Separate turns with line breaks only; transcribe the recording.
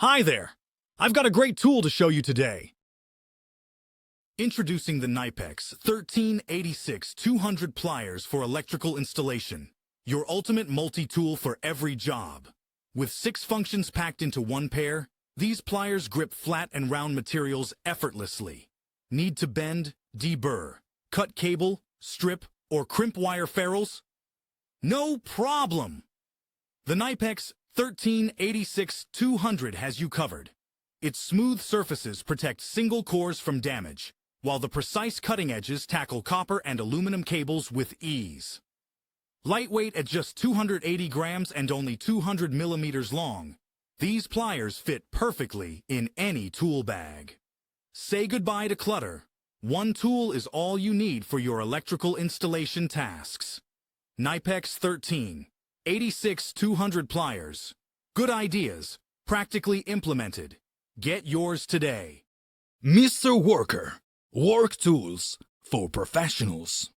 Hi there! I've got a great tool to show you today. Introducing the Knipex 1386-200 pliers for electrical installation. Your ultimate multi-tool for every job. With 6 functions packed into one pair, these pliers grip flat and round materials effortlessly. Need to bend, deburr, cut cable, strip, or crimp wire ferrules? No problem! The Knipex 1386-200 has you covered. Its smooth surfaces protect single cores from damage, while the precise cutting edges tackle copper and aluminum cables with ease. Lightweight at just 280 grams and only 200 millimeters long, these pliers fit perfectly in any tool bag. Say goodbye to clutter. One tool is all you need for your electrical installation tasks. Knipex 1386-200 pliers. Good ideas, practically implemented. Get yours today.
Mr. Worker, work tools for professionals.